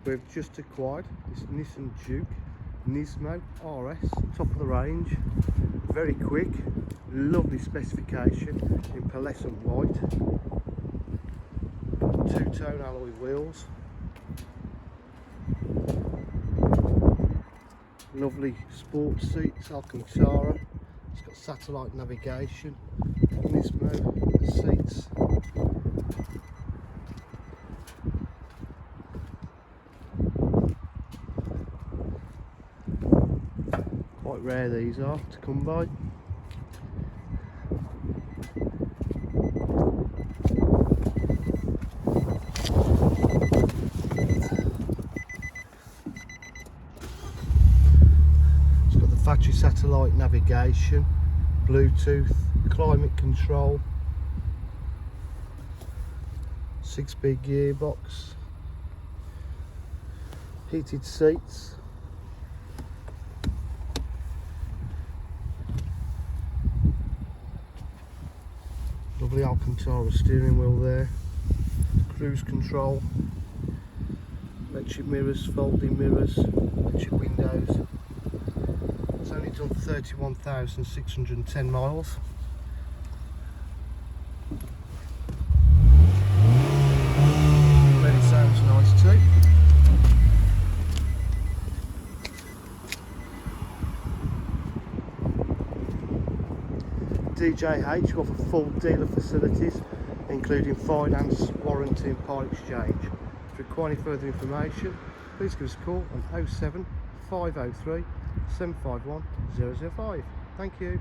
We've just acquired this Nissan Juke Nismo RS, top of the range, very quick, lovely specification in pearlescent white, two-tone alloy wheels, lovely sports seats, Alcantara. It's got satellite navigation, Nismo seats. Quite rare these are to come by. It's got the factory satellite navigation, Bluetooth, climate control, 6-speed gearbox, heated seats. Lovely Alcantara steering wheel there, cruise control, electric mirrors, folding mirrors, electric windows. It's only done 31,610 miles. Really sounds nice too. DJH offer full dealer facilities including finance, warranty and part exchange. If you require any further information, please give us a call on 07 503 751 005. Thank you.